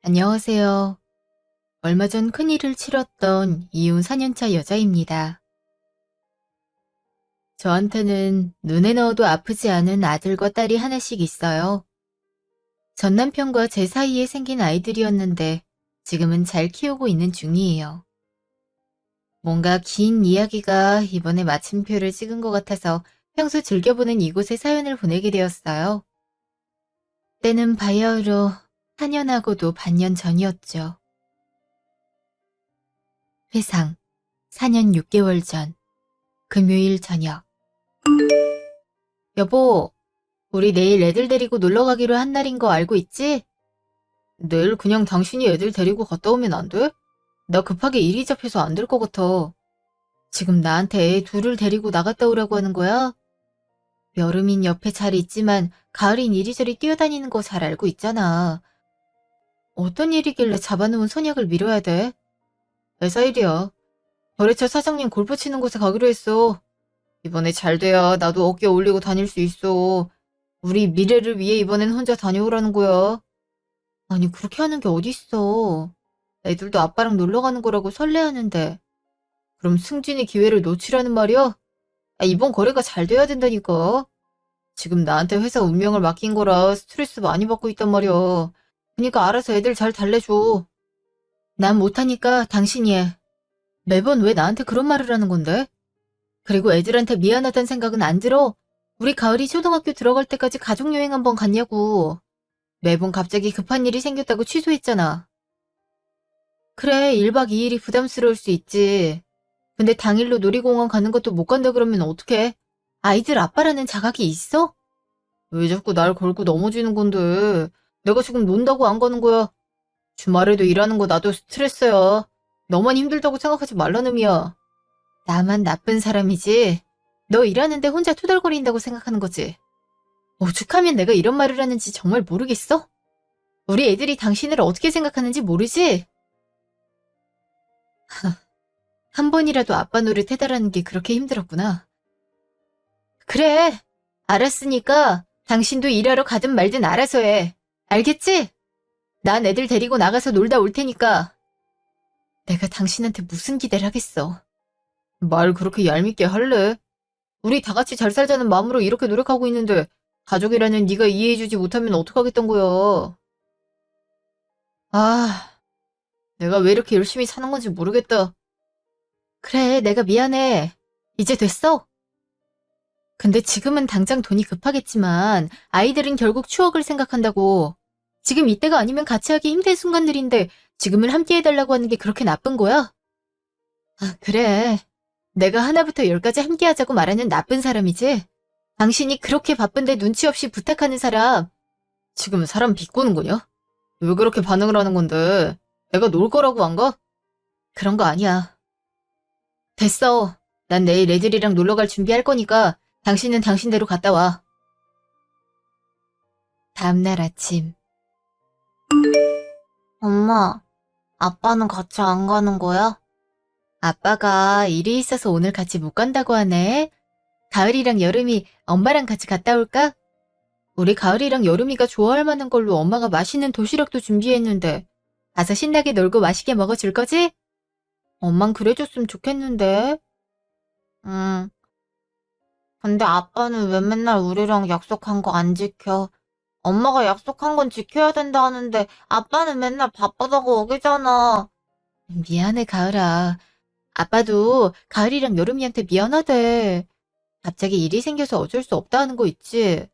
안녕하세요. 얼마 전 큰일을 치렀던 이혼 4년차 여자입니다. 저한테는 눈에 넣어도 아프지 않은 아들과 딸이 하나씩 있어요. 전 남편과 제 사이에 생긴 아이들이었는데 지금은 잘 키우고 있는 중이에요. 뭔가 긴 이야기가 이번에 마침표를 찍은 것 같아서 평소 즐겨보는 이곳에 사연을 보내게 되었어요. 때는 바야흐로 4년하고도 반년 전이었죠. 회상 4년 6개월 전 금요일 저녁. 여보, 우리 내일 애들 데리고 놀러 가기로 한 날인 거 알고 있지? 내일 그냥 당신이 애들 데리고 갔다 오면 안 돼? 나 급하게 일이 잡혀서 안 될 것 같아. 지금 나한테 애 둘을 데리고 나갔다 오라고 하는 거야? 여름인 옆에 잘 있지만 가을인 이리저리 뛰어다니는 거 잘 알고 있잖아. 어떤 일이길래 잡아놓은 선약을 미뤄야 돼? 회사 일이야. 거래처 사장님 골프 치는 곳에 가기로 했어. 이번에 잘 돼야 나도 어깨 올리고 다닐 수 있어. 우리 미래를 위해 이번엔 혼자 다녀오라는 거야. 아니, 그렇게 하는 게 어딨어. 애들도 아빠랑 놀러 가는 거라고 설레하는데. 그럼 승진이 기회를 놓치라는 말이야? 이번 거래가 잘 돼야 된다니까. 지금 나한테 회사 운명을 맡긴 거라 스트레스 많이 받고 있단 말이야. 그러니까 알아서 애들 잘 달래줘. 난 못하니까 당신이 해. 매번 왜 나한테 그런 말을 하는 건데? 그리고 애들한테 미안하다는 생각은 안 들어? 우리 가을이 초등학교 들어갈 때까지 가족여행 한번 갔냐고. 매번 갑자기 급한 일이 생겼다고 취소했잖아. 그래, 1박 2일이 부담스러울 수 있지. 근데 당일로 놀이공원 가는 것도 못 간다 그러면 어떡해? 아이들 아빠라는 자각이 있어? 왜 자꾸 날 걸고 넘어지는 건데? 내가 지금 논다고 안 가는 거야. 주말에도 일하는 거 나도 스트레스야. 너만 힘들다고 생각하지 말라는 의미야. 나만 나쁜 사람이지. 너 일하는데 혼자 투덜거린다고 생각하는 거지. 오죽하면 내가 이런 말을 하는지 정말 모르겠어? 우리 애들이 당신을 어떻게 생각하는지 모르지? 한 번이라도 아빠 노릇 해달라는 게 그렇게 힘들었구나. 그래, 알았으니까 당신도 일하러 가든 말든 알아서 해. 알겠지? 난 애들 데리고 나가서 놀다 올 테니까. 내가 당신한테 무슨 기대를 하겠어. 말 그렇게 얄밉게 할래? 우리 다 같이 잘 살자는 마음으로 이렇게 노력하고 있는데 가족이라는 네가 이해해주지 못하면 어떡하겠단 거야. 아, 내가 왜 이렇게 열심히 사는 건지 모르겠다. 그래, 내가 미안해. 이제 됐어? 근데 지금은 당장 돈이 급하겠지만 아이들은 결국 추억을 생각한다고. 지금 이때가 아니면 같이 하기 힘든 순간들인데 지금은 함께 해달라고 하는 게 그렇게 나쁜 거야? 아, 그래. 내가 하나부터 열까지 함께 하자고 말하는 나쁜 사람이지? 당신이 그렇게 바쁜데 눈치 없이 부탁하는 사람. 지금 사람 비꼬는 거냐? 왜 그렇게 반응을 하는 건데? 내가 놀 거라고 안 가? 그런 거 아니야. 됐어. 난 내일 애들이랑 놀러 갈 준비할 거니까 당신은 당신대로 갔다 와. 다음날 아침. 엄마, 아빠는 같이 안 가는 거야? 아빠가 일이 있어서 오늘 같이 못 간다고 하네. 가을이랑 여름이 엄마랑 같이 갔다 올까? 우리 가을이랑 여름이가 좋아할 만한 걸로 엄마가 맛있는 도시락도 준비했는데 가서 신나게 놀고 맛있게 먹어줄 거지? 엄만 그래줬으면 좋겠는데. 응. 근데 아빠는 왜 맨날 우리랑 약속한 거 안 지켜? 엄마가 약속한 건 지켜야 된다 하는데 아빠는 맨날 바쁘다고 어기잖아. 미안해, 가을아. 아빠도 가을이랑 여름이한테 미안하대. 갑자기 일이 생겨서 어쩔 수 없다 하는 거 있지?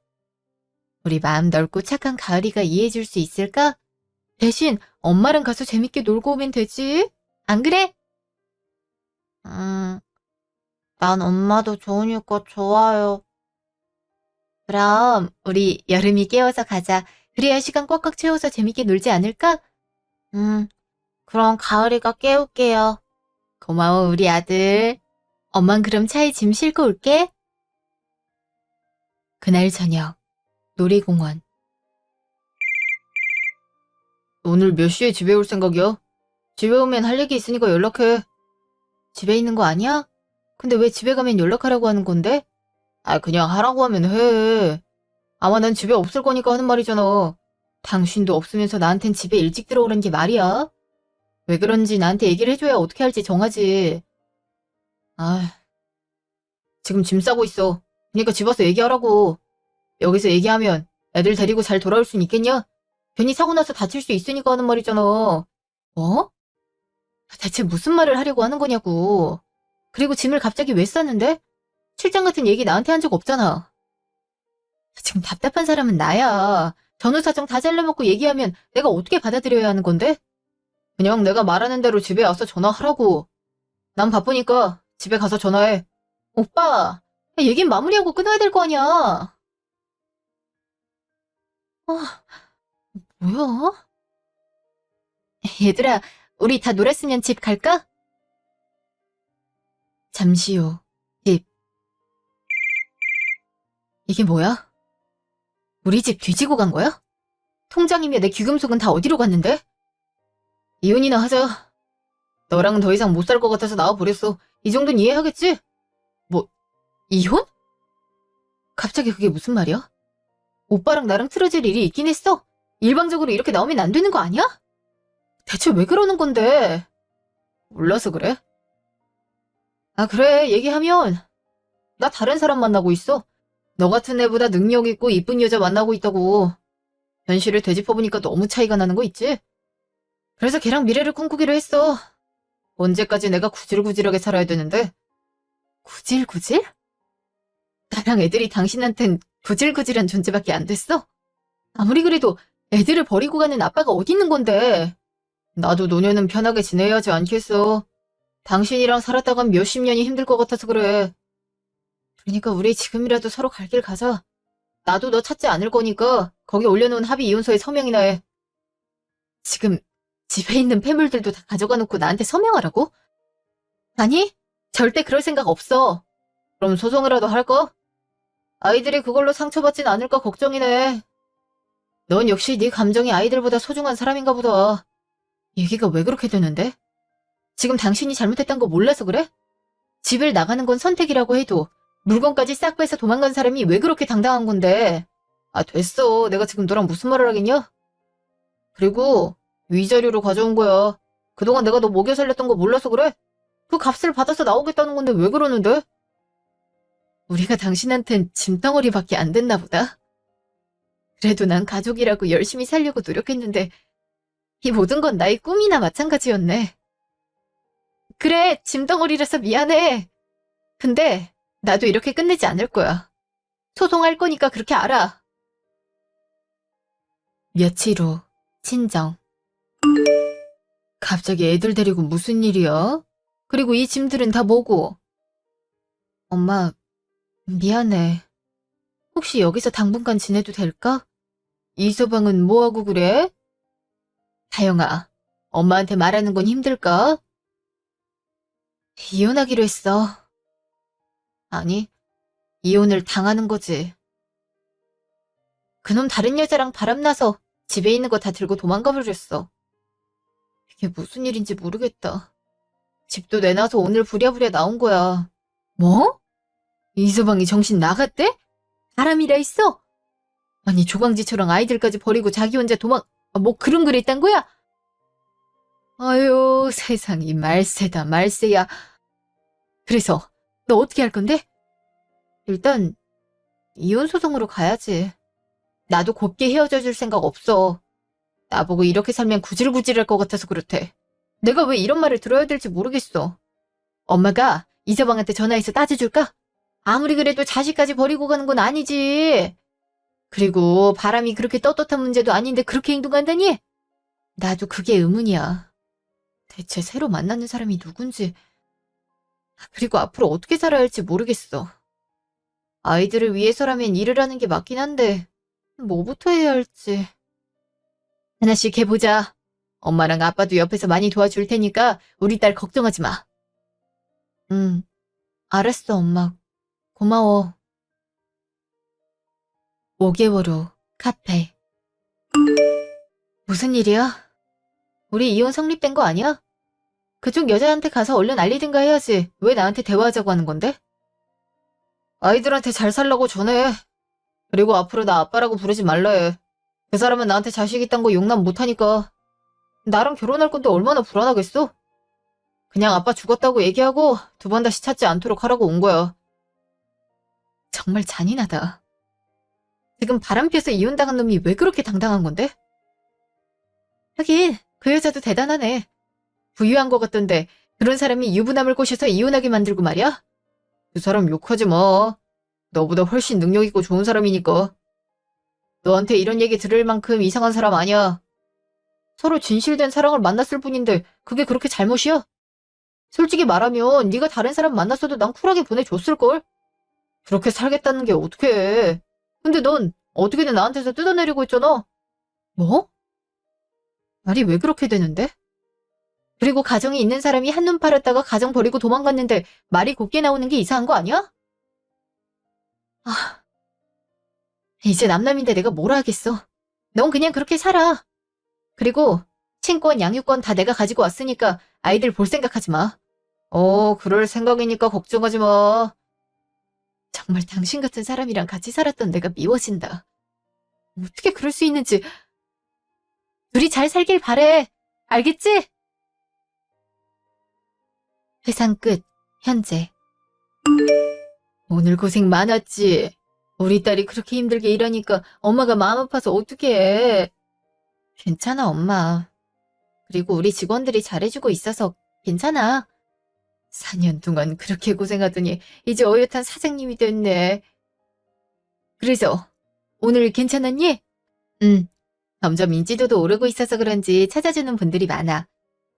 우리 마음 넓고 착한 가을이가 이해해줄 수 있을까? 대신 엄마랑 가서 재밌게 놀고 오면 되지? 안 그래? 음, 난 엄마도 좋으니까 좋아요. 그럼 우리 여름이 깨워서 가자. 그래야 시간 꽉꽉 채워서 재밌게 놀지 않을까? 음, 그럼 가을이가 깨울게요. 고마워, 우리 아들. 엄만 그럼 차에 짐 싣고 올게. 그날 저녁, 놀이공원. 오늘 몇 시에 집에 올 생각이야? 집에 오면 할 얘기 있으니까 연락해. 집에 있는 거 아니야? 근데 왜 집에 가면 연락하라고 하는 건데? 그냥 하라고 하면 해. 아마 난 집에 없을 거니까 하는 말이잖아. 당신도 없으면서 나한텐 집에 일찍 들어오란 게 말이야? 왜 그런지 나한테 얘기를 해줘야 어떻게 할지 정하지. 아, 지금 짐 싸고 있어. 그러니까 집 와서 얘기하라고. 여기서 얘기하면 애들 데리고 잘 돌아올 순 있겠냐? 괜히 사고 나서 다칠 수 있으니까 하는 말이잖아. 뭐? 대체 무슨 말을 하려고 하는 거냐고. 그리고 짐을 갑자기 왜 쌌는데? 출장 같은 얘기 나한테 한 적 없잖아. 지금 답답한 사람은 나야. 전후 사정 다 잘라먹고 얘기하면 내가 어떻게 받아들여야 하는 건데? 그냥 내가 말하는 대로 집에 와서 전화하라고. 난 바쁘니까 집에 가서 전화해. 오빠, 얘긴 마무리하고 끊어야 될 거 아니야. 아, 뭐야? 얘들아, 우리 다 놀았으면 집 갈까? 잠시 후, 집. 이게 뭐야? 우리 집 뒤지고 간 거야? 통장이며 내 귀금속은 다 어디로 갔는데? 이혼이나 하자. 너랑은 더 이상 못 살 것 같아서 나와버렸어. 이 정도는 이해하겠지? 뭐, 이혼? 갑자기 그게 무슨 말이야? 오빠랑 나랑 틀어질 일이 있긴 했어? 일방적으로 이렇게 나오면 안 되는 거 아니야? 대체 왜 그러는 건데? 몰라서 그래? 아, 그래. 얘기하면 나 다른 사람 만나고 있어. 너 같은 애보다 능력 있고 이쁜 여자 만나고 있다고. 현실을 되짚어보니까 너무 차이가 나는 거 있지? 그래서 걔랑 미래를 꿈꾸기로 했어. 언제까지 내가 구질구질하게 살아야 되는데? 구질구질? 나랑 애들이 당신한텐 구질구질한 존재밖에 안 됐어? 아무리 그래도 애들을 버리고 가는 아빠가 어디 있는 건데? 나도 노년은 편하게 지내야 하지 않겠어. 당신이랑 살았다간 몇십 년이 힘들 것 같아서 그래. 그러니까 우리 지금이라도 서로 갈 길 가자. 나도 너 찾지 않을 거니까 거기 올려놓은 합의 이혼서에 서명이나 해. 지금 집에 있는 폐물들도 다 가져가 놓고 나한테 서명하라고? 아니, 절대 그럴 생각 없어. 그럼 소송이라도 할까? 아이들이 그걸로 상처받진 않을까 걱정이네. 넌 역시 네 감정이 아이들보다 소중한 사람인가 보다. 얘기가 왜 그렇게 되는데? 지금 당신이 잘못했던 거 몰라서 그래? 집을 나가는 건 선택이라고 해도 물건까지 싹 빼서 도망간 사람이 왜 그렇게 당당한 건데? 아, 됐어. 내가 지금 너랑 무슨 말을 하겠냐? 그리고 위자료로 가져온 거야. 그동안 내가 너 먹여 살렸던 거 몰라서 그래? 그 값을 받아서 나오겠다는 건데 왜 그러는데? 우리가 당신한텐 짐덩어리밖에 안 됐나 보다. 그래도 난 가족이라고 열심히 살려고 노력했는데 이 모든 건 나의 꿈이나 마찬가지였네. 그래, 짐덩어리라서 미안해. 근데 나도 이렇게 끝내지 않을 거야. 소송할 거니까 그렇게 알아. 며칠 후, 친정. 갑자기 애들 데리고 무슨 일이야? 그리고 이 짐들은 다 뭐고? 엄마, 미안해. 혹시 여기서 당분간 지내도 될까? 이서방은 뭐하고 그래? 다영아, 엄마한테 말하는 건 힘들까? 이혼하기로 했어. 아니, 이혼을 당하는 거지. 그놈 다른 여자랑 바람나서 집에 있는 거 다 들고 도망가 버렸어. 이게 무슨 일인지 모르겠다. 집도 내놔서 오늘 부랴부랴 나온 거야. 뭐? 이서방이 정신 나갔대? 사람이라 있어? 아니 조강지처럼 아이들까지 버리고 자기 혼자 뭐 그런 글 했단 거야? 아유 세상이 말세다 말세야. 그래서 너 어떻게 할 건데? 일단 이혼 소송으로 가야지. 나도 곱게 헤어져 줄 생각 없어. 나보고 이렇게 살면 구질구질할 것 같아서 그렇대. 내가 왜 이런 말을 들어야 될지 모르겠어. 엄마가 이서방한테 전화해서 따져줄까? 아무리 그래도 자식까지 버리고 가는 건 아니지. 그리고 바람이 그렇게 떳떳한 문제도 아닌데 그렇게 행동한다니? 나도 그게 의문이야. 대체 새로 만나는 사람이 누군지. 그리고 앞으로 어떻게 살아야 할지 모르겠어. 아이들을 위해서라면 일을 하는 게 맞긴 한데 뭐부터 해야 할지. 하나씩 해보자. 엄마랑 아빠도 옆에서 많이 도와줄 테니까 우리 딸 걱정하지 마. 응, 알았어 엄마. 고마워. 5개월 후 카페. 무슨 일이야? 우리 이혼 성립된 거 아니야? 그쪽 여자한테 가서 얼른 알리든가 해야지. 왜 나한테 대화하자고 하는 건데? 아이들한테 잘 살라고 전해. 그리고 앞으로 나 아빠라고 부르지 말라 해. 그 사람은 나한테 자식 있단 거 용납 못하니까 나랑 결혼할 건데 얼마나 불안하겠어? 그냥 아빠 죽었다고 얘기하고 두 번 다시 찾지 않도록 하라고 온 거야. 정말 잔인하다. 지금 바람 피워서 이혼당한 놈이 왜 그렇게 당당한 건데? 하긴 그 여자도 대단하네. 부유한 것 같던데 그런 사람이 유부남을 꼬셔서 이혼하게 만들고 말이야? 그 사람 욕하지 마. 너보다 훨씬 능력 있고 좋은 사람이니까. 너한테 이런 얘기 들을 만큼 이상한 사람 아니야. 서로 진실된 사랑을 만났을 뿐인데 그게 그렇게 잘못이야? 솔직히 말하면 네가 다른 사람 만났어도 난 쿨하게 보내줬을걸? 그렇게 살겠다는 게 어떡해. 근데 넌 어떻게든 나한테서 뜯어내려고 했잖아. 뭐? 말이 왜 그렇게 되는데? 그리고 가정이 있는 사람이 한눈 팔았다가 가정 버리고 도망갔는데 말이 곱게 나오는 게 이상한 거 아니야? 아, 이제 남남인데 내가 뭐라 하겠어. 넌 그냥 그렇게 살아. 그리고 친권, 양육권 다 내가 가지고 왔으니까 아이들 볼 생각하지 마. 그럴 생각이니까 걱정하지 마. 정말 당신 같은 사람이랑 같이 살았던 내가 미워진다. 어떻게 그럴 수 있는지. 둘이 잘 살길 바래. 알겠지? 회상 끝. 현재. 오늘 고생 많았지. 우리 딸이 그렇게 힘들게 일하니까 엄마가 마음 아파서 어떡해. 괜찮아, 엄마. 그리고 우리 직원들이 잘해주고 있어서 괜찮아. 4년 동안 그렇게 고생하더니 이제 어엿한 사장님이 됐네. 그래서 오늘 괜찮았니? 응. 점점 인지도도 오르고 있어서 그런지 찾아주는 분들이 많아.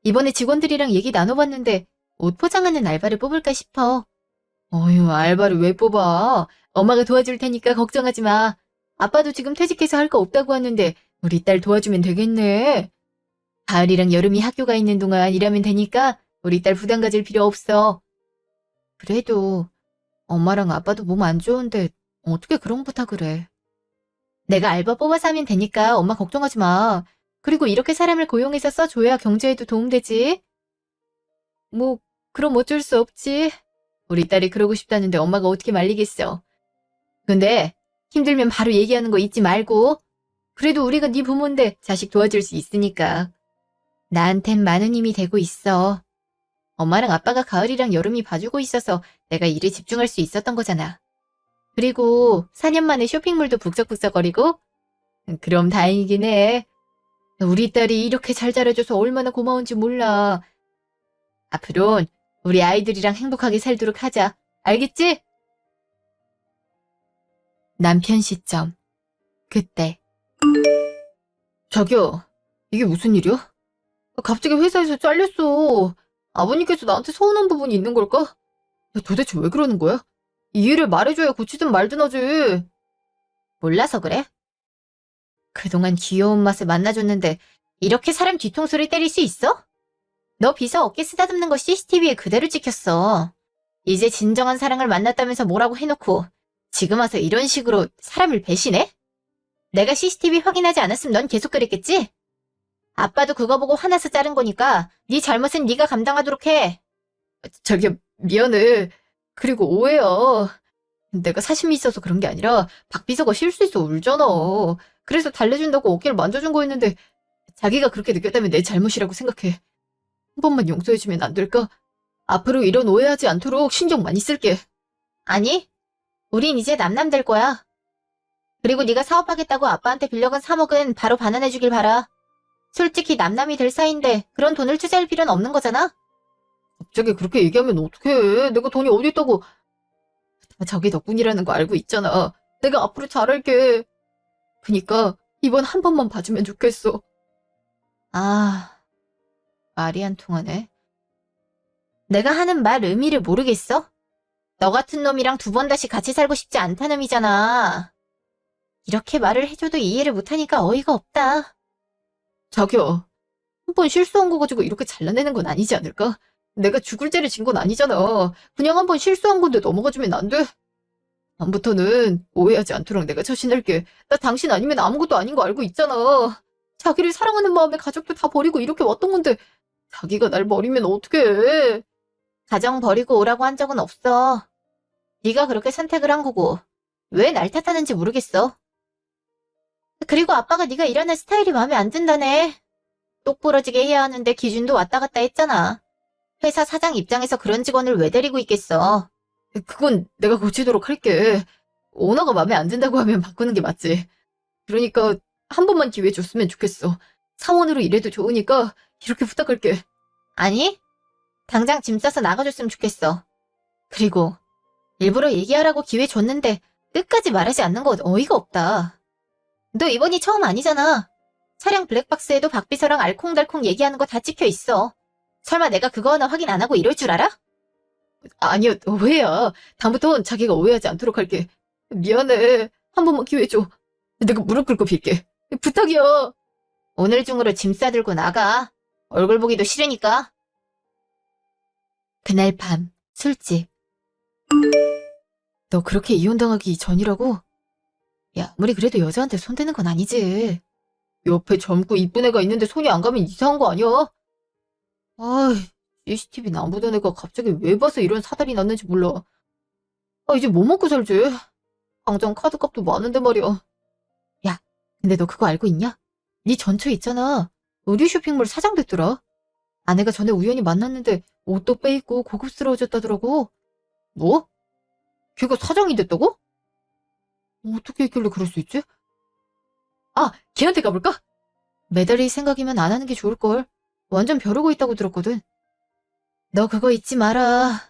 이번에 직원들이랑 얘기 나눠봤는데 옷 포장하는 알바를 뽑을까 싶어. 어휴, 알바를 왜 뽑아? 엄마가 도와줄 테니까 걱정하지 마. 아빠도 지금 퇴직해서 할 거 없다고 하는데 우리 딸 도와주면 되겠네. 가을이랑 여름이 학교가 있는 동안 일하면 되니까 우리 딸 부담 가질 필요 없어. 그래도 엄마랑 아빠도 몸 안 좋은데 어떻게 그런 부탁을 해. 내가 알바 뽑아서 하면 되니까 엄마 걱정하지 마. 그리고 이렇게 사람을 고용해서 써줘야 경제에도 도움되지. 뭐 그럼 어쩔 수 없지. 우리 딸이 그러고 싶다는데 엄마가 어떻게 말리겠어. 근데 힘들면 바로 얘기하는 거 잊지 말고. 그래도 우리가 네 부모인데 자식 도와줄 수 있으니까. 나한텐 많은 힘이 되고 있어. 엄마랑 아빠가 가을이랑 여름이 봐주고 있어서 내가 일에 집중할 수 있었던 거잖아. 그리고 4년 만에 쇼핑몰도 북적북적거리고? 그럼 다행이긴 해. 우리 딸이 이렇게 잘 자라줘서 얼마나 고마운지 몰라. 앞으론 우리 아이들이랑 행복하게 살도록 하자. 알겠지? 남편 시점. 그때. 자기야, 이게 무슨 일이야? 갑자기 회사에서 잘렸어. 아버님께서 나한테 서운한 부분이 있는 걸까? 야, 도대체 왜 그러는 거야? 이 일을 말해줘야 고치든 말든 하지. 몰라서 그래? 그동안 귀여운 맛에 만나줬는데 이렇게 사람 뒤통수를 때릴 수 있어? 너 비서 어깨 쓰다듬는 거 CCTV에 그대로 찍혔어. 이제 진정한 사랑을 만났다면서 뭐라고 해놓고 지금 와서 이런 식으로 사람을 배신해? 내가 CCTV 확인하지 않았으면 넌 계속 그랬겠지? 아빠도 그거 보고 화나서 자른 거니까 네 잘못은 네가 감당하도록 해. 저기 미안해. 그리고 오해야. 내가 사심이 있어서 그런 게 아니라 박 비서가 실수해서 울잖아. 그래서 달래준다고 어깨를 만져준 거였는데 자기가 그렇게 느꼈다면 내 잘못이라고 생각해. 한 번만 용서해주면 안 될까? 앞으로 이런 오해하지 않도록 신경 많이 쓸게. 아니, 우린 이제 남남 될 거야. 그리고 네가 사업하겠다고 아빠한테 빌려간 3억은 바로 반환해주길 바라. 솔직히 남남이 될 사이인데 그런 돈을 투자할 필요는 없는 거잖아? 갑자기 그렇게 얘기하면 어떡해. 내가 돈이 어디 있다고. 다 자기 덕분이라는 거 알고 있잖아. 내가 앞으로 잘할게. 그니까 이번 한 번만 봐주면 좋겠어. 아, 말이 안 통하네. 내가 하는 말 의미를 모르겠어? 너 같은 놈이랑 두 번 다시 같이 살고 싶지 않다는 의미잖아. 이렇게 말을 해줘도 이해를 못하니까 어이가 없다. 자기야, 한 번 실수한 거 가지고 이렇게 잘라내는 건 아니지 않을까? 내가 죽을 죄를 진 건 아니잖아. 그냥 한 번 실수한 건데 넘어가주면 안 돼? 다음부터는 오해하지 않도록 내가 처신할게. 나 당신 아니면 아무것도 아닌 거 알고 있잖아. 자기를 사랑하는 마음에 가족도 다 버리고 이렇게 왔던 건데 자기가 날 버리면 어떡해. 가정 버리고 오라고 한 적은 없어. 네가 그렇게 선택을 한 거고 왜 날 탓하는지 모르겠어. 그리고 아빠가 네가 일하는 스타일이 마음에 안 든다네. 똑부러지게 해야 하는데 기준도 왔다 갔다 했잖아. 회사 사장 입장에서 그런 직원을 왜 데리고 있겠어? 그건 내가 고치도록 할게. 오너가 마음에 안 든다고 하면 바꾸는 게 맞지. 그러니까 한 번만 기회 줬으면 좋겠어. 사원으로 일해도 좋으니까 이렇게 부탁할게. 아니, 당장 짐 싸서 나가줬으면 좋겠어. 그리고 일부러 얘기하라고 기회 줬는데 끝까지 말하지 않는 거 어이가 없다. 너 이번이 처음 아니잖아. 차량 블랙박스에도 박비서랑 알콩달콩 얘기하는 거 다 찍혀 있어. 설마 내가 그거 하나 확인 안 하고 이럴 줄 알아? 아니요, 오해야. 다음부턴 자기가 오해하지 않도록 할게. 미안해. 한 번만 기회 줘. 내가 무릎 꿇고 빌게. 부탁이야. 오늘 중으로 짐 싸들고 나가. 얼굴 보기도 싫으니까. 그날 밤, 술집. 너 그렇게 이혼당하기 전이라고? 야, 아무리 그래도 여자한테 손대는 건 아니지. 옆에 젊고 이쁜 애가 있는데 손이 안 가면 이상한 거 아니야? 아이, CCTV 안 보던 애가 갑자기 왜 봐서 이런 사달이 났는지 몰라. 아, 이제 뭐 먹고 살지? 당장 카드값도 많은데 말이야. 야, 근데 너 그거 알고 있냐? 네 전처 있잖아. 의류 쇼핑몰 사장 됐더라. 아내가 전에 우연히 만났는데 옷도 빼입고 고급스러워졌다더라고. 뭐? 걔가 사장이 됐다고? 어떻게 했길래 그럴 수 있지? 아, 걔한테 가볼까? 매달릴 생각이면 안 하는 게 좋을걸. 완전 벼르고 있다고 들었거든. 너 그거 잊지 마라.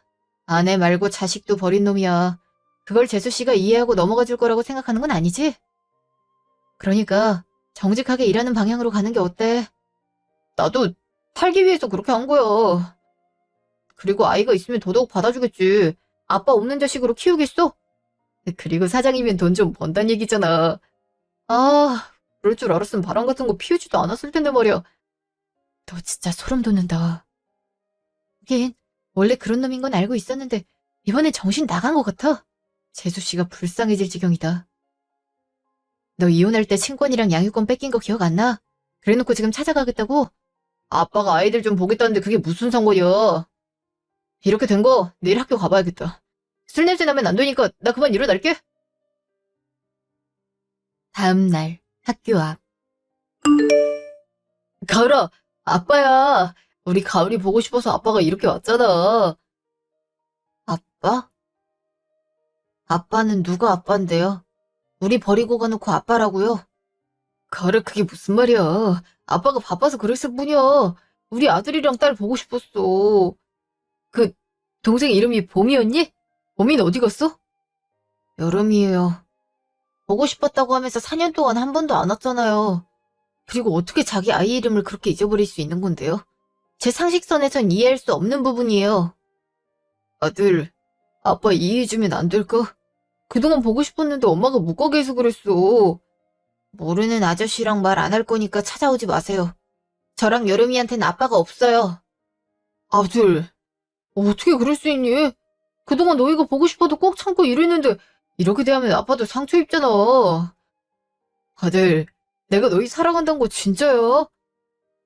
아내 말고 자식도 버린 놈이야. 그걸 재수씨가 이해하고 넘어가 줄 거라고 생각하는 건 아니지? 그러니까 정직하게 일하는 방향으로 가는 게 어때? 나도 살기 위해서 그렇게 한 거야. 그리고 아이가 있으면 더더욱 받아주겠지. 아빠 없는 자식으로 키우겠어? 그리고 사장이면 돈 좀 번단 얘기잖아. 아, 그럴 줄 알았으면 바람 같은 거 피우지도 않았을 텐데 말이야. 너 진짜 소름 돋는다. 하긴 원래 그런 놈인 건 알고 있었는데 이번엔 정신 나간 것 같아. 재수씨가 불쌍해질 지경이다. 너 이혼할 때 친권이랑 양육권 뺏긴 거 기억 안 나? 그래놓고 지금 찾아가겠다고? 아빠가 아이들 좀 보겠다는데 그게 무슨 상관이야. 이렇게 된 거 내일 학교 가봐야겠다. 술 냄새 나면 안 되니까 나 그만 일어날게. 다음 날 학교 앞. 가을아, 아빠야. 우리 가을이 보고 싶어서 아빠가 이렇게 왔잖아. 아빠? 아빠는 누가 아빠인데요? 우리 버리고 가놓고 아빠라고요? 가을아, 그게 무슨 말이야. 아빠가 바빠서 그랬을 뿐이야. 우리 아들이랑 딸 보고 싶었어. 그 동생 이름이 봄이었니? 봄이는 어디 갔어? 여름이에요. 보고 싶었다고 하면서 4년 동안 한 번도 안 왔잖아요. 그리고 어떻게 자기 아이 이름을 그렇게 잊어버릴 수 있는 건데요? 제 상식선에선 이해할 수 없는 부분이에요. 아들, 아빠 이해해주면 안 될까? 그동안 보고 싶었는데 엄마가 못 가게 해서 그랬어. 모르는 아저씨랑 말 안 할 거니까 찾아오지 마세요. 저랑 여름이한테는 아빠가 없어요. 아들, 어떻게 그럴 수 있니? 그동안 너희가 보고 싶어도 꼭 참고 이랬는데 이렇게 대하면 아빠도 상처 입잖아. 아들, 내가 너희 사랑한다는 거 진짜야?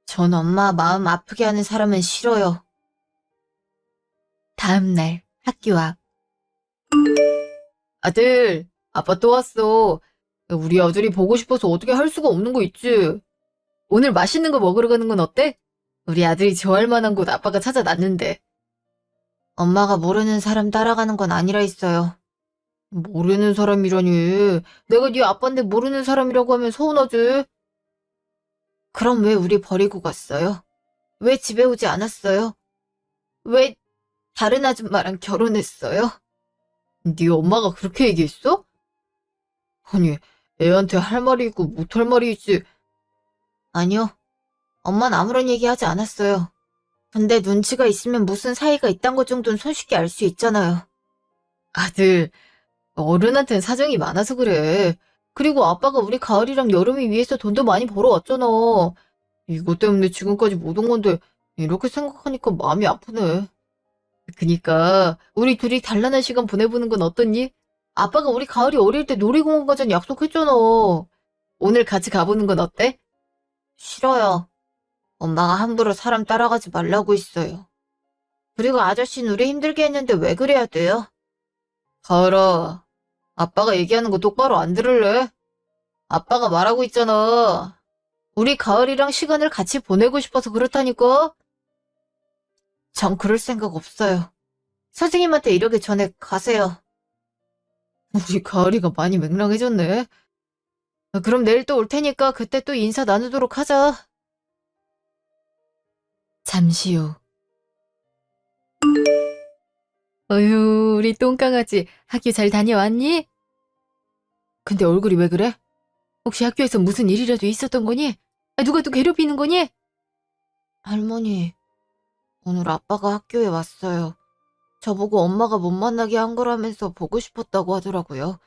전 엄마 마음 아프게 하는 사람은 싫어요. 다음 날 학교 앞. 아들, 아빠 또 왔어. 우리 아들이 보고 싶어서 어떻게 할 수가 없는 거 있지? 오늘 맛있는 거 먹으러 가는 건 어때? 우리 아들이 좋아할 만한 곳 아빠가 찾아놨는데. 엄마가 모르는 사람 따라가는 건 아니라 했어요. 모르는 사람이라니. 내가 네 아빠인데 모르는 사람이라고 하면 서운하지? 그럼 왜 우리 버리고 갔어요? 왜 집에 오지 않았어요? 왜 다른 아줌마랑 결혼했어요? 네 엄마가 그렇게 얘기했어? 아니, 애한테 할 말이 있고 못할 말이 있지. 아니요. 엄만 아무런 얘기 하지 않았어요. 근데 눈치가 있으면 무슨 사이가 있단 것 정도는 손쉽게 알 수 있잖아요. 아들, 어른한텐 사정이 많아서 그래. 그리고 아빠가 우리 가을이랑 여름이 위해서 돈도 많이 벌어왔잖아. 이것 때문에 지금까지 못 온 건데 이렇게 생각하니까 마음이 아프네. 그니까 우리 둘이 단란한 시간 보내보는 건 어떻니? 아빠가 우리 가을이 어릴 때 놀이공원 가자는 약속했잖아. 오늘 같이 가보는 건 어때? 싫어요. 엄마가 함부로 사람 따라가지 말라고 했어요. 그리고 아저씨는 우리 힘들게 했는데 왜 그래야 돼요? 가을아, 아빠가 얘기하는 거 똑바로 안 들을래? 아빠가 말하고 있잖아. 우리 가을이랑 시간을 같이 보내고 싶어서 그렇다니까? 전 그럴 생각 없어요. 선생님한테 이러기 전에 가세요. 우리 가을이가 많이 맹랑해졌네. 그럼 내일 또 올 테니까 그때 또 인사 나누도록 하자. 잠시 후. 어휴, 우리 똥강아지 학교 잘 다녀왔니? 근데 얼굴이 왜 그래? 혹시 학교에서 무슨 일이라도 있었던 거니? 누가 또 괴롭히는 거니? 할머니, 오늘 아빠가 학교에 왔어요. 저보고 엄마가 못 만나게 한 거라면서 보고 싶었다고 하더라고요.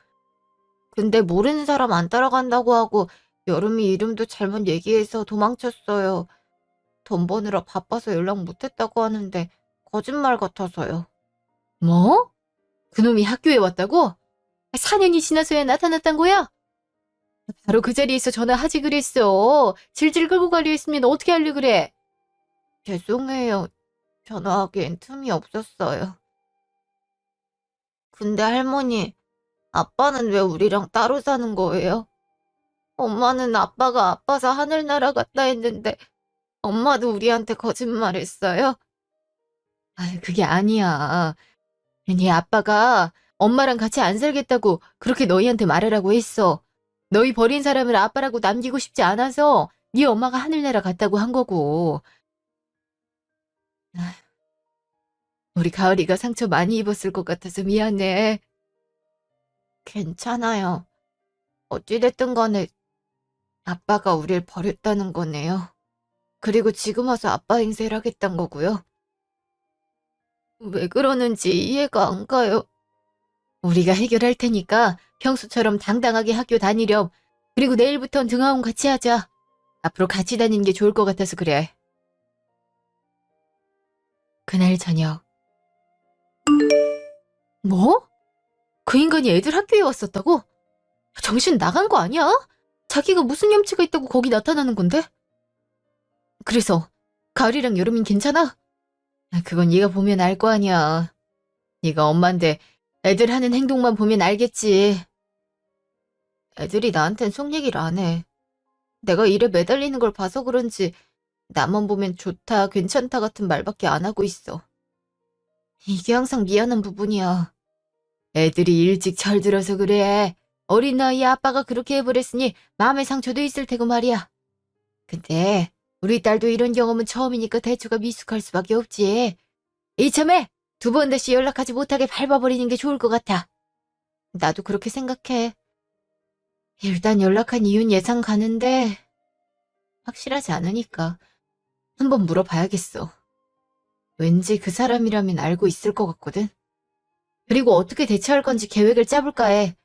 근데 모르는 사람 안 따라간다고 하고 여름이 이름도 잘못 얘기해서 도망쳤어요. 돈 버느라 바빠서 연락 못했다고 하는데 거짓말 같아서요. 뭐? 그놈이 학교에 왔다고? 4년이 지나서야 나타났단 거야? 바로 그 자리에서 전화하지 그랬어. 질질 끌고 가려 했으면 어떻게 하려 그래? 죄송해요. 전화하기엔 틈이 없었어요. 근데 할머니, 아빠는 왜 우리랑 따로 사는 거예요? 엄마는 아빠가 아파서 하늘 날아갔다 했는데 엄마도 우리한테 거짓말했어요? 그게 아니야. 네 아빠가 엄마랑 같이 안 살겠다고 그렇게 너희한테 말하라고 했어. 너희 버린 사람을 아빠라고 남기고 싶지 않아서 네 엄마가 하늘나라 갔다고 한 거고. 아휴, 우리 가을이가 상처 많이 입었을 것 같아서 미안해. 괜찮아요. 어찌됐든 간에 아빠가 우릴 버렸다는 거네요. 그리고 지금 와서 아빠 행세를 하겠다는 거고요. 왜 그러는지 이해가 안 가요. 우리가 해결할 테니까 평소처럼 당당하게 학교 다니렴. 그리고 내일부턴 등하원 같이 하자. 앞으로 같이 다니는 게 좋을 것 같아서 그래. 그날 저녁. 뭐? 그 인간이 애들 학교에 왔었다고? 정신 나간 거 아니야? 자기가 무슨 염치가 있다고 거기 나타나는 건데? 그래서 가을이랑 여름인 괜찮아? 그건 네가 보면 알 거 아니야. 네가 엄마인데 애들 하는 행동만 보면 알겠지. 애들이 나한텐 속 얘기를 안 해. 내가 일에 매달리는 걸 봐서 그런지 나만 보면 좋다, 괜찮다 같은 말밖에 안 하고 있어. 이게 항상 미안한 부분이야. 애들이 일찍 철들어서 그래. 어린 나이에 아빠가 그렇게 해버렸으니 마음의 상처도 있을 테고 말이야. 근데 우리 딸도 이런 경험은 처음이니까 대처가 미숙할 수밖에 없지. 이참에 2번 다시 연락하지 못하게 밟아버리는 게 좋을 것 같아. 나도 그렇게 생각해. 일단 연락한 이유는 예상 가는데 확실하지 않으니까 한번 물어봐야겠어. 왠지 그 사람이라면 알고 있을 것 같거든. 그리고 어떻게 대처할 건지 계획을 짜볼까 해.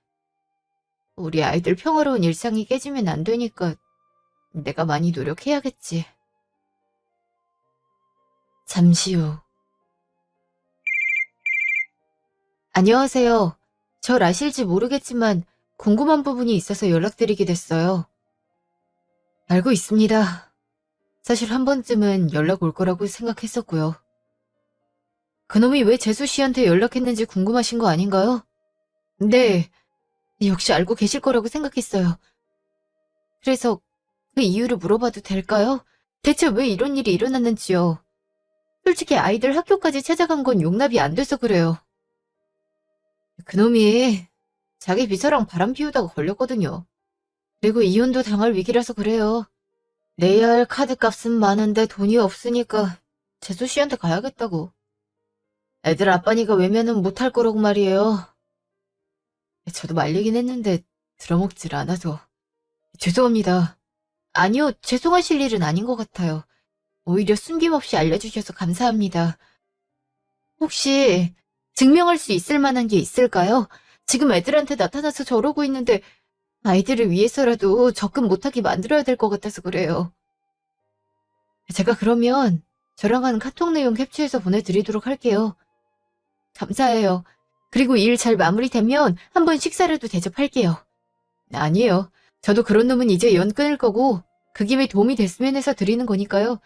우리 아이들 평화로운 일상이 깨지면 안 되니까 내가 많이 노력해야겠지. 잠시 후. 안녕하세요. 절 아실지 모르겠지만 궁금한 부분이 있어서 연락드리게 됐어요. 알고 있습니다. 사실 한 번쯤은 연락 올 거라고 생각했었고요. 그놈이 왜 재수 씨한테 연락했는지 궁금하신 거 아닌가요? 네, 역시 알고 계실 거라고 생각했어요. 그래서 그 이유를 물어봐도 될까요? 대체 왜 이런 일이 일어났는지요. 솔직히 아이들 학교까지 찾아간 건 용납이 안 돼서 그래요. 그놈이 자기 비서랑 바람 피우다가 걸렸거든요. 그리고 이혼도 당할 위기라서 그래요. 내야 할 카드값은 많은데 돈이 없으니까 재수 씨한테 가야겠다고. 애들 아빠니까 외면은 못할 거라고 말이에요. 저도 말리긴 했는데 들어먹질 않아서. 죄송합니다. 아니요, 죄송하실 일은 아닌 것 같아요. 오히려 숨김없이 알려주셔서 감사합니다. 혹시 증명할 수 있을 만한 게 있을까요? 지금 애들한테 나타나서 저러고 있는데 아이들을 위해서라도 접근 못하게 만들어야 될 것 같아서 그래요. 제가 그러면 저랑 한 카톡 내용 캡처해서 보내드리도록 할게요. 감사해요. 그리고 일 잘 마무리되면 한번 식사라도 대접할게요. 아니에요. 저도 그런 놈은 이제 연 끊을 거고 그 김에 도움이 됐으면 해서 드리는 거니까요.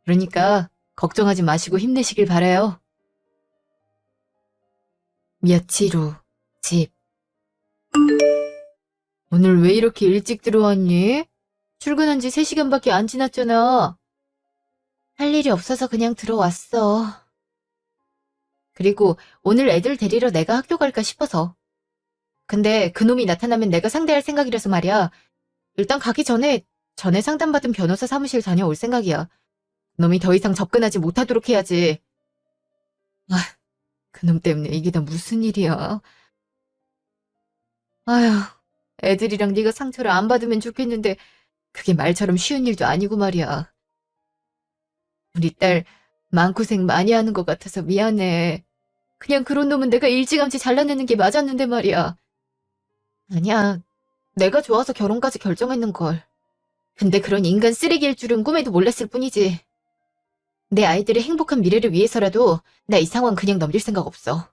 그러니까 걱정하지 마시고 힘내시길 바라요. 며칠 후 집. 오늘 왜 이렇게 일찍 들어왔니? 출근한 지 3시간밖에 안 지났잖아. 할 일이 없어서 그냥 들어왔어. 그리고 오늘 애들 데리러 내가 학교 갈까 싶어서. 근데 그놈이 나타나면 내가 상대할 생각이라서 말이야. 일단 가기 전에 상담받은 변호사 사무실 다녀올 생각이야. 놈이 더 이상 접근하지 못하도록 해야지. 아, 그놈 때문에 이게 다 무슨 일이야. 아휴, 애들이랑 네가 상처를 안 받으면 좋겠는데 그게 말처럼 쉬운 일도 아니고 말이야. 우리 딸 마음고생 많이 하는 것 같아서 미안해. 그냥 그런 놈은 내가 일찌감치 잘라내는 게 맞았는데 말이야. 아니야, 내가 좋아서 결혼까지 결정했는걸. 근데 그런 인간 쓰레기일 줄은 꿈에도 몰랐을 뿐이지. 내 아이들의 행복한 미래를 위해서라도 나 이 상황 그냥 넘길 생각 없어.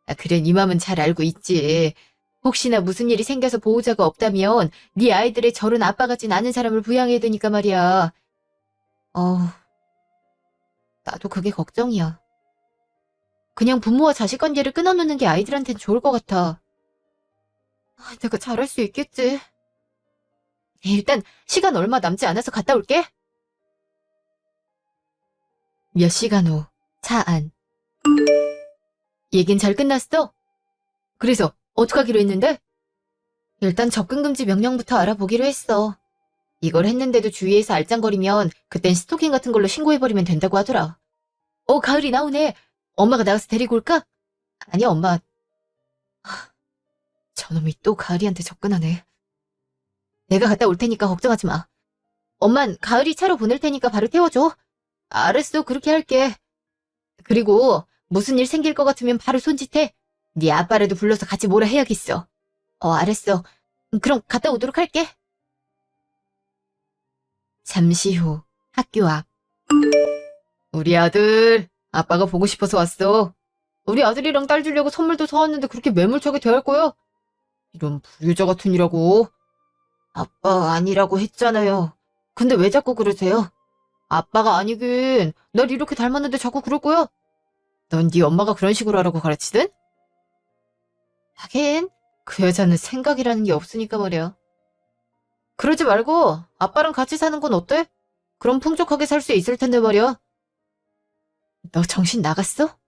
아, 그래, 네 맘은 잘 알고 있지. 혹시나 무슨 일이 생겨서 보호자가 없다면 네 아이들의 저런 아빠 같진 않은 사람을 부양해야 되니까 말이야. 어, 나도 그게 걱정이야. 그냥 부모와 자식 관계를 끊어놓는 게 아이들한텐 좋을 것 같아. 아, 내가 잘할 수 있겠지. 일단 시간 얼마 남지 않아서 갔다 올게. 몇 시간 후, 차 안. 얘긴 잘 끝났어? 그래서 어떡하기로 했는데? 일단 접근금지 명령부터 알아보기로 했어. 이걸 했는데도 주위에서 알짱거리면 그땐 스토킹 같은 걸로 신고해버리면 된다고 하더라. 가을이 나오네. 엄마가 나가서 데리고 올까? 아니, 엄마. 하, 저놈이 또 가을이한테 접근하네. 내가 갔다 올 테니까 걱정하지 마. 엄만 가을이 차로 보낼 테니까 바로 태워줘. 알았어, 그렇게 할게. 그리고 무슨 일 생길 것 같으면 바로 손짓해. 네 아빠라도 불러서 같이 뭐라 해야겠어. 알았어. 그럼 갔다 오도록 할게. 잠시 후 학교 앞. 우리 아들, 아빠가 보고 싶어서 왔어. 우리 아들이랑 딸 주려고 선물도 사왔는데 그렇게 매몰차게 대할 거야? 이런 불효자 같은 이라고. 아빠 아니라고 했잖아요. 근데 왜 자꾸 그러세요? 아빠가 아니긴 날 이렇게 닮았는데 자꾸 그럴 거야? 넌 네 엄마가 그런 식으로 하라고 가르치든? 하긴 그 여자는 생각이라는 게 없으니까 말이야. 그러지 말고 아빠랑 같이 사는 건 어때? 그럼 풍족하게 살 수 있을 텐데 말이야. 너 정신 나갔어?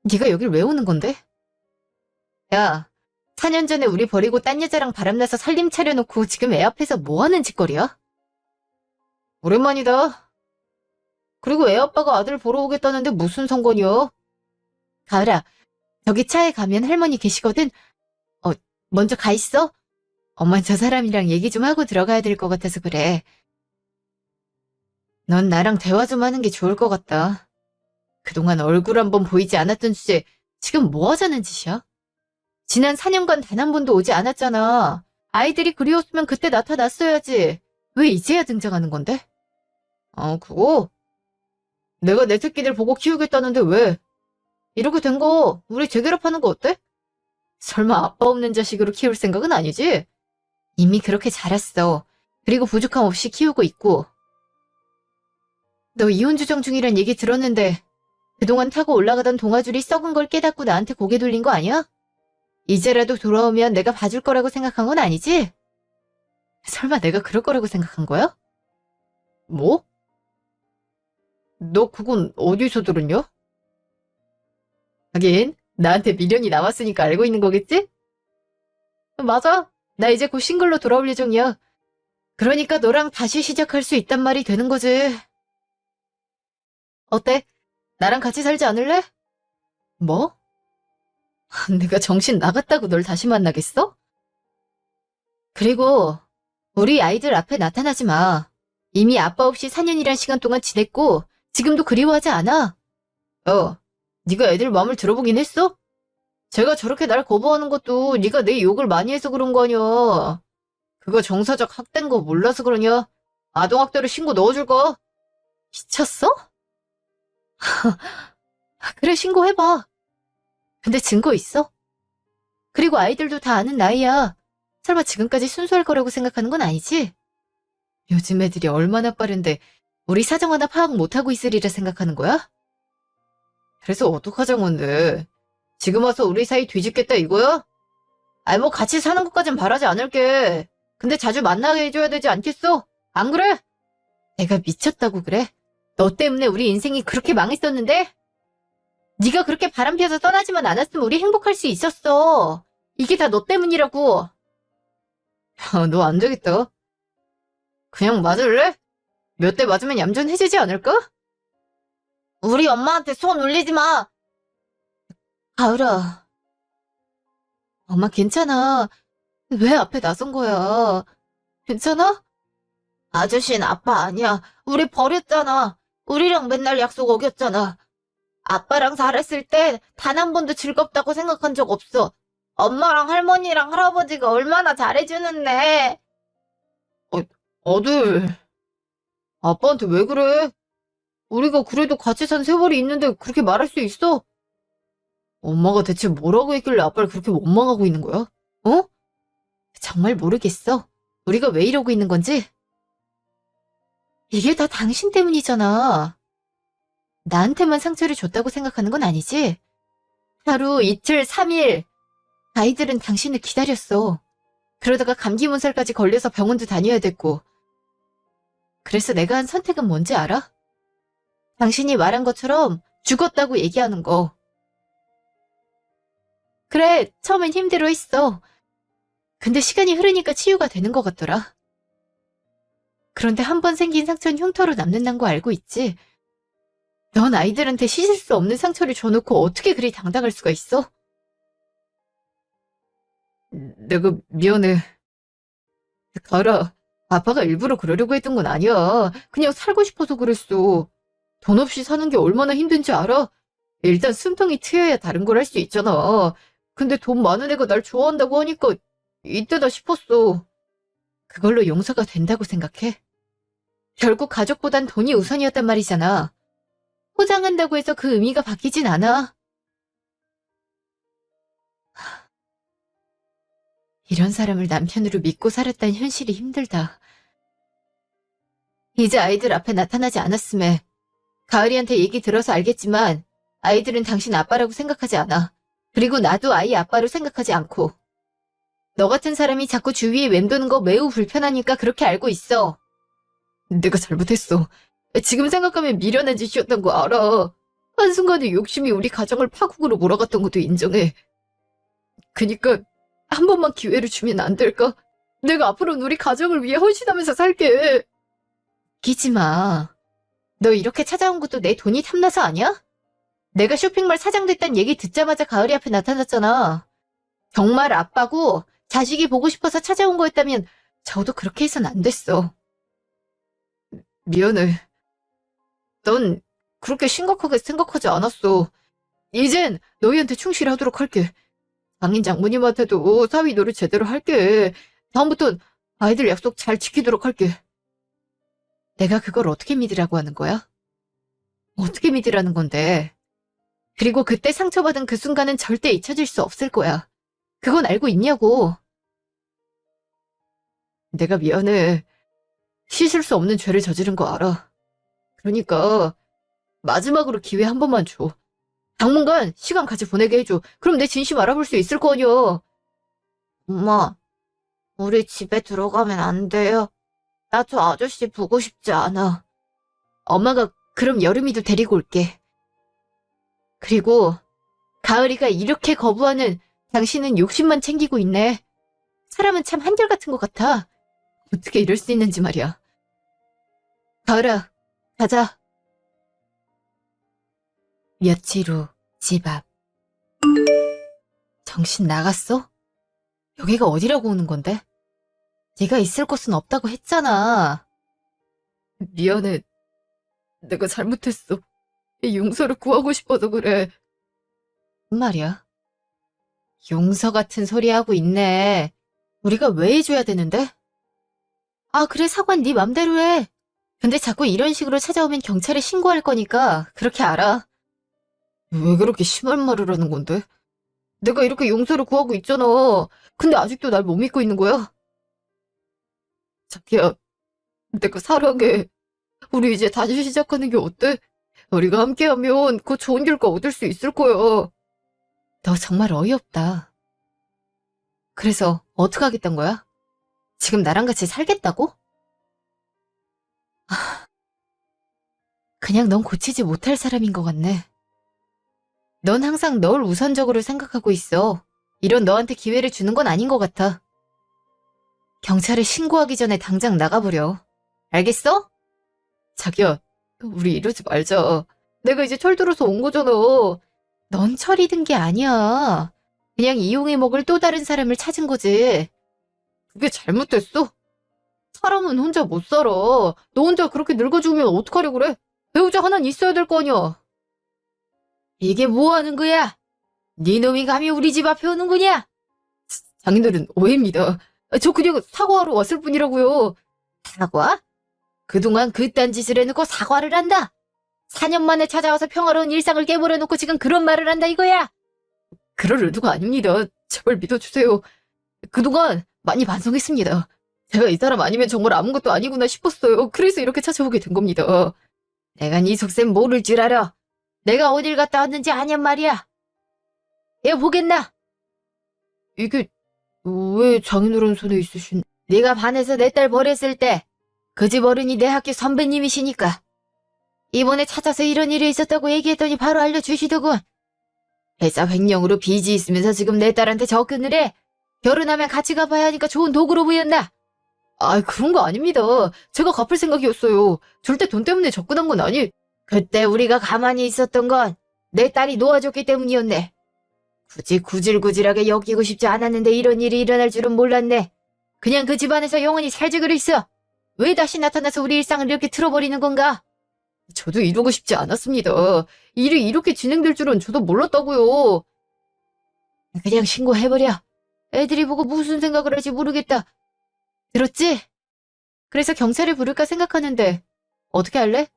네가 여길 왜 오는 건데? 야, 4년 전에 우리 버리고 딴 여자랑 바람나서 살림 차려놓고 지금 애 앞에서 뭐 하는 짓거리야? 오랜만이다. 그리고 애 아빠가 아들 보러 오겠다는데 무슨 상관이야? 가을아, 저기 차에 가면 할머니 계시거든? 어, 먼저 가 있어? 엄마 저 사람이랑 얘기 좀 하고 들어가야 될 것 같아서 그래. 넌 나랑 대화 좀 하는 게 좋을 것 같다. 그동안 얼굴 한번 보이지 않았던 주제 지금 뭐 하자는 짓이야? 지난 4년간 단 한 번도 오지 않았잖아. 아이들이 그리웠으면 그때 나타났어야지. 왜 이제야 등장하는 건데? 그거? 내가 내 새끼들 보고 키우겠다는데 왜? 이렇게 된 거 우리 재결합하는 거 어때? 설마 아빠 없는 자식으로 키울 생각은 아니지? 이미 그렇게 자랐어. 그리고 부족함 없이 키우고 있고. 너 이혼 주정 중이란 얘기 들었는데 그동안 타고 올라가던 동아줄이 썩은 걸 깨닫고 나한테 고개 돌린 거 아니야? 이제라도 돌아오면 내가 봐줄 거라고 생각한 건 아니지? 설마 내가 그럴 거라고 생각한 거야? 뭐? 너 그건 어디서 들었냐? 하긴 나한테 미련이 남았으니까 알고 있는 거겠지? 맞아. 나 이제 곧 싱글로 돌아올 예정이야. 그러니까 너랑 다시 시작할 수 있단 말이 되는 거지. 어때? 나랑 같이 살지 않을래? 뭐? 내가 정신 나갔다고 널 다시 만나겠어? 그리고 우리 아이들 앞에 나타나지 마. 이미 아빠 없이 4년이란 시간 동안 지냈고 지금도 그리워하지 않아. 네가 애들 마음을 들어보긴 했어? 제가 저렇게 날 거부하는 것도 네가 내 욕을 많이 해서 그런 거 아니야. 그거 정서적 학대인 거 몰라서 그러냐? 아동학대로 신고 넣어줄까? 미쳤어? 그래, 신고해봐. 근데 증거 있어? 그리고 아이들도 다 아는 나이야. 설마 지금까지 순수할 거라고 생각하는 건 아니지? 요즘 애들이 얼마나 빠른데 우리 사정 하나 파악 못하고 있으리라 생각하는 거야? 그래서 어떡하자건데? 지금 와서 우리 사이 뒤집겠다 이거야? 아이, 뭐 같이 사는 것까진 바라지 않을게. 근데 자주 만나게 해줘야 되지 않겠어? 안 그래? 내가 미쳤다고 그래? 너 때문에 우리 인생이 그렇게 망했었는데? 네가 그렇게 바람피워서 떠나지만 않았으면 우리 행복할 수 있었어. 이게 다 너 때문이라고. 너 안 되겠다. 그냥 맞을래? 몇 대 맞으면 얌전해지지 않을까? 우리 엄마한테 손 올리지 마. 가을아. 엄마 괜찮아. 왜 앞에 나선 거야? 괜찮아? 아저씨는 아빠 아니야. 우리 버렸잖아. 우리랑 맨날 약속 어겼잖아. 아빠랑 살았을 때 단 한 번도 즐겁다고 생각한 적 없어. 엄마랑 할머니랑 할아버지가 얼마나 잘해주는데. 어, 아들, 아빠한테 왜 그래? 우리가 그래도 같이 산 세월이 있는데 그렇게 말할 수 있어? 엄마가 대체 뭐라고 했길래 아빠를 그렇게 원망하고 있는 거야? 어? 정말 모르겠어. 우리가 왜 이러고 있는 건지? 이게 다 당신 때문이잖아. 나한테만 상처를 줬다고 생각하는 건 아니지? 하루, 이틀, 3일. 아이들은 당신을 기다렸어. 그러다가 감기 몸살까지 걸려서 병원도 다녀야 됐고. 그래서 내가 한 선택은 뭔지 알아? 당신이 말한 것처럼 죽었다고 얘기하는 거. 그래, 처음엔 힘들어했어. 근데 시간이 흐르니까 치유가 되는 것 같더라. 그런데 한 번 생긴 상처는 흉터로 남는다는 거 알고 있지? 넌 아이들한테 씻을 수 없는 상처를 줘놓고 어떻게 그리 당당할 수가 있어? 내가 미안해. 가라. 아빠가 일부러 그러려고 했던 건 아니야. 그냥 살고 싶어서 그랬어. 돈 없이 사는 게 얼마나 힘든지 알아? 일단 숨통이 트여야 다른 걸 할 수 있잖아. 근데 돈 많은 애가 날 좋아한다고 하니까 이때다 싶었어. 그걸로 용서가 된다고 생각해? 결국 가족보단 돈이 우선이었단 말이잖아. 포장한다고 해서 그 의미가 바뀌진 않아. 이런 사람을 남편으로 믿고 살았다는 현실이 힘들다. 이제 아이들 앞에 나타나지 않았음에 가을이한테 얘기 들어서 알겠지만 아이들은 당신 아빠라고 생각하지 않아. 그리고 나도 아이 아빠로 생각하지 않고. 너 같은 사람이 자꾸 주위에 맴도는 거 매우 불편하니까 그렇게 알고 있어. 내가 잘못했어. 지금 생각하면 미련한 짓이었던 거 알아. 한순간에 욕심이 우리 가정을 파국으로 몰아갔던 것도 인정해. 그니까 한 번만 기회를 주면 안 될까? 내가 앞으로는 우리 가정을 위해 헌신하면서 살게. 끼지 마. 너 이렇게 찾아온 것도 내 돈이 탐나서 아니야? 내가 쇼핑몰 사장 됐단 얘기 듣자마자 가을이 앞에 나타났잖아. 정말 아빠고 자식이 보고 싶어서 찾아온 거였다면 저도 그렇게 해선 안 됐어. 미안해. 넌 그렇게 심각하게 생각하지 않았어. 이젠 너희한테 충실하도록 할게. 장인 장모님한테도 사위 노릇 제대로 할게. 다음부턴 아이들 약속 잘 지키도록 할게. 내가 그걸 어떻게 믿으라고 하는 거야? 어떻게 믿으라는 건데? 그리고 그때 상처받은 그 순간은 절대 잊혀질 수 없을 거야. 그건 알고 있냐고. 내가 미안해. 씻을 수 없는 죄를 저지른 거 알아. 그러니까 마지막으로 기회 한 번만 줘. 당분간 시간 같이 보내게 해줘. 그럼 내 진심 알아볼 수 있을 거 아니야. 엄마, 우리 집에 들어가면 안 돼요? 나 저 아저씨 보고 싶지 않아. 엄마가 그럼 여름이도 데리고 올게. 그리고 가을이가 이렇게 거부하는 당신은 욕심만 챙기고 있네. 사람은 참 한결같은 것 같아. 어떻게 이럴 수 있는지 말이야. 가을아, 가자. 며칠 후 집 앞. 정신 나갔어? 여기가 어디라고 오는 건데? 네가 있을 곳은 없다고 했잖아. 미안해. 내가 잘못했어. 용서를 구하고 싶어서 그래. 무슨 말이야? 용서 같은 소리 하고 있네. 우리가 왜 해줘야 되는데? 아, 그래, 사과는 네 맘대로 해. 근데 자꾸 이런 식으로 찾아오면 경찰에 신고할 거니까 그렇게 알아. 왜 그렇게 심한 말을 하는 건데? 내가 이렇게 용서를 구하고 있잖아. 근데 아직도 날 못 믿고 있는 거야? 자기야, 내가 사랑해. 우리 이제 다시 시작하는 게 어때? 우리가 함께하면 그 좋은 결과 얻을 수 있을 거야. 너 정말 어이없다. 그래서 어떻게 하겠단 거야? 지금 나랑 같이 살겠다고? 그냥 넌 고치지 못할 사람인 것 같네. 넌 항상 널 우선적으로 생각하고 있어. 이런 너한테 기회를 주는 건 아닌 것 같아. 경찰에 신고하기 전에 당장 나가버려. 알겠어? 자기야, 우리 이러지 말자. 내가 이제 철들어서 온 거잖아. 넌 철이 든 게 아니야. 그냥 이용해 먹을 또 다른 사람을 찾은 거지. 그게 잘못됐어? 사람은 혼자 못 살아. 너 혼자 그렇게 늙어 죽으면 어떡하려 그래? 배우자 하나는 있어야 될 거 아니야. 이게 뭐 하는 거야? 네 놈이 감히 우리 집 앞에 오는구냐? 장인어른 오해입니다. 저 그냥 사과하러 왔을 뿐이라고요. 사과? 그동안 그딴 짓을 해놓고 사과를 한다? 4년 만에 찾아와서 평화로운 일상을 깨버려놓고 지금 그런 말을 한다 이거야? 그럴 의도가 아닙니다. 제발 믿어주세요. 그동안 많이 반성했습니다. 제가 이 사람 아니면 정말 아무것도 아니구나 싶었어요. 그래서 이렇게 찾아오게 된 겁니다. 내가 네 속셈 모를 줄 알아. 내가 어딜 갔다 왔는지 아냔 말이야. 얘 보겠나? 이게 왜 장인어른 손에 있으신... 네가 반에서 내 딸 버렸을 때 그 집 어른이 내 학교 선배님이시니까 이번에 찾아서 이런 일이 있었다고 얘기했더니 바로 알려주시더군. 회사 횡령으로 빚이 있으면서 지금 내 딸한테 접근을 해. 결혼하면 같이 가봐야 하니까 좋은 도구로 보였나? 아, 그런 거 아닙니다. 제가 갚을 생각이었어요. 절대 돈 때문에 접근한 건 아니... 그때 우리가 가만히 있었던 건 내 딸이 놓아줬기 때문이었네. 굳이 구질구질하게 엮이고 싶지 않았는데 이런 일이 일어날 줄은 몰랐네. 그냥 그 집안에서 영원히 살지 그랬어. 왜 다시 나타나서 우리 일상을 이렇게 틀어버리는 건가? 저도 이러고 싶지 않았습니다. 일이 이렇게 진행될 줄은 저도 몰랐다고요. 그냥 신고해버려. 애들이 보고 무슨 생각을 할지 모르겠다. 들었지? 그래서 경찰을 부를까 생각하는데 어떻게 할래?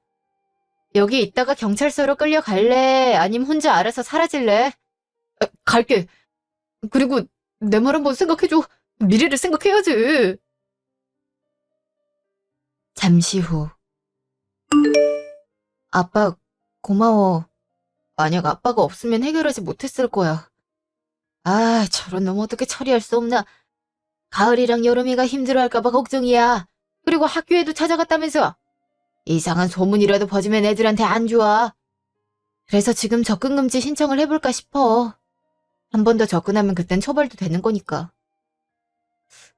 여기 있다가 경찰서로 끌려갈래? 아님 혼자 알아서 사라질래? 갈게. 그리고 내 말 한번 생각해줘. 미래를 생각해야지. 잠시 후. 아빠, 고마워. 만약 아빠가 없으면 해결하지 못했을 거야. 아, 저런 놈 어떻게 처리할 수 없나. 가을이랑 여름이가 힘들어할까봐 걱정이야. 그리고 학교에도 찾아갔다면서. 이상한 소문이라도 퍼지면 애들한테 안 좋아. 그래서 지금 접근금지 신청을 해볼까 싶어. 한 번 더 접근하면 그땐 처벌도 되는 거니까.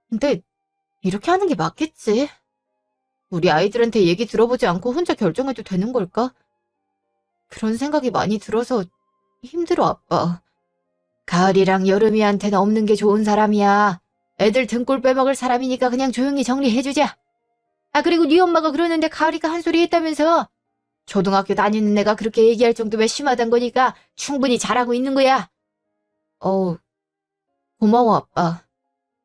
근데 이렇게 하는 게 맞겠지? 우리 아이들한테 얘기 들어보지 않고 혼자 결정해도 되는 걸까? 그런 생각이 많이 들어서 힘들어, 아빠. 가을이랑 여름이한테는 없는 게 좋은 사람이야. 애들 등골 빼먹을 사람이니까 그냥 조용히 정리해주자. 아, 그리고 네 엄마가 그러는데 가을이가 한 소리 했다면서. 초등학교 다니는 애가 그렇게 얘기할 정도면 심하단 거니까 충분히 잘하고 있는 거야. 고마워, 아빠.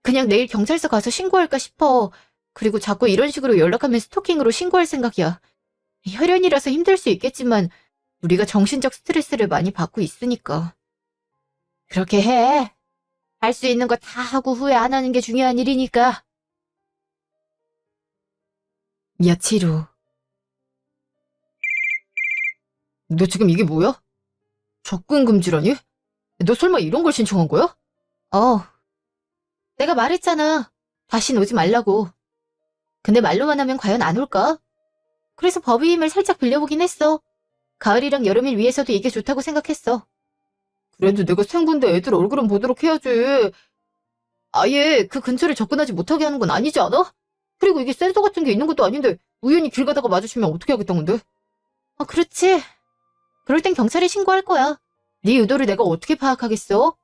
그냥 내일 경찰서 가서 신고할까 싶어. 그리고 자꾸 이런 식으로 연락하면 스토킹으로 신고할 생각이야. 혈연이라서 힘들 수 있겠지만 우리가 정신적 스트레스를 많이 받고 있으니까. 그렇게 해. 할 수 있는 거 다 하고 후회 안 하는 게 중요한 일이니까. 며칠 후. 너 지금 이게 뭐야? 접근 금지라니? 너 설마 이런 걸 신청한 거야? 내가 말했잖아. 다신 오지 말라고. 근데 말로만 하면 과연 안 올까? 그래서 법의 힘을 살짝 빌려보긴 했어. 가을이랑 여름일 위해서도 이게 좋다고 생각했어. 그래도 내가 생군데 애들 얼굴은 보도록 해야지. 아예 그 근처를 접근하지 못하게 하는 건 아니지 않아? 그리고 이게 센서 같은 게 있는 것도 아닌데 우연히 길 가다가 마주치면 어떻게 하겠다는 건데? 아, 그렇지. 그럴 땐 경찰에 신고할 거야. 네 의도를 내가 어떻게 파악하겠어?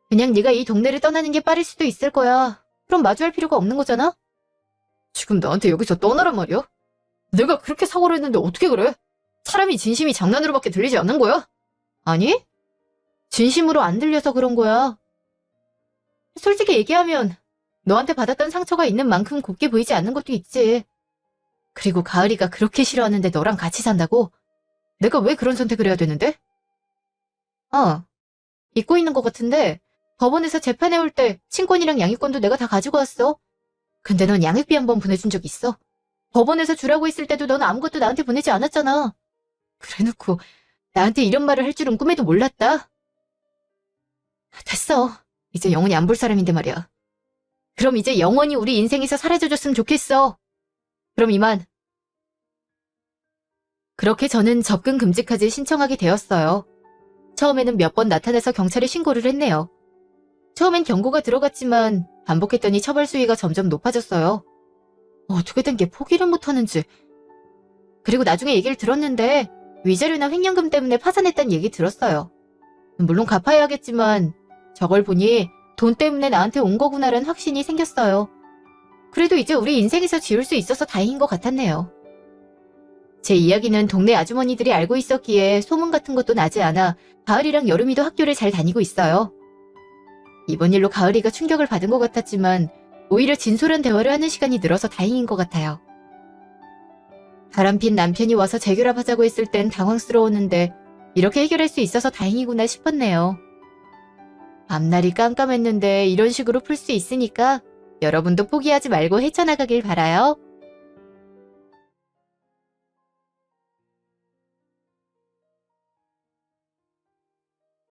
그냥 네가 이 동네를 떠나는 게 빠를 수도 있을 거야. 그럼 마주할 필요가 없는 거잖아? 지금 나한테 여기서 떠나란 말이야? 내가 그렇게 사고를 했는데 어떻게 그래? 사람이 진심이 장난으로밖에 들리지 않는 거야? 아니? 진심으로 안 들려서 그런 거야. 솔직히 얘기하면 너한테 받았던 상처가 있는 만큼 곱게 보이지 않는 것도 있지. 그리고 가을이가 그렇게 싫어하는데 너랑 같이 산다고? 내가 왜 그런 선택을 해야 되는데? 잊고 있는 것 같은데 법원에서 재판에 올 때 친권이랑 양육권도 내가 다 가지고 왔어. 근데 넌 양육비 한 번 보내준 적 있어? 법원에서 주라고 했을 때도 넌 아무것도 나한테 보내지 않았잖아. 그래놓고 나한테 이런 말을 할 줄은 꿈에도 몰랐다. 됐어. 이제 영원히 안 볼 사람인데 말이야. 그럼 이제 영원히 우리 인생에서 사라져줬으면 좋겠어. 그럼 이만. 그렇게 저는 접근 금지까지 신청하게 되었어요. 처음에는 몇 번 나타나서 경찰에 신고를 했네요. 처음엔 경고가 들어갔지만 반복했더니 처벌 수위가 점점 높아졌어요. 어떻게 된 게 포기를 못하는지. 그리고 나중에 얘기를 들었는데 위자료나 횡령금 때문에 파산했다는 얘기 들었어요. 물론 갚아야겠지만 저걸 보니 돈 때문에 나한테 온 거구나라는 확신이 생겼어요. 그래도 이제 우리 인생에서 지울 수 있어서 다행인 것 같았네요. 제 이야기는 동네 아주머니들이 알고 있었기에 소문 같은 것도 나지 않아 가을이랑 여름이도 학교를 잘 다니고 있어요. 이번 일로 가을이가 충격을 받은 것 같았지만 오히려 진솔한 대화를 하는 시간이 늘어서 다행인 것 같아요. 바람핀 남편이 와서 재결합하자고 했을 땐 당황스러웠는데 이렇게 해결할 수 있어서 다행이구나 싶었네요. 앞날이 깜깜했는데 이런 식으로 풀 수 있으니까 여러분도 포기하지 말고 헤쳐나가길 바라요.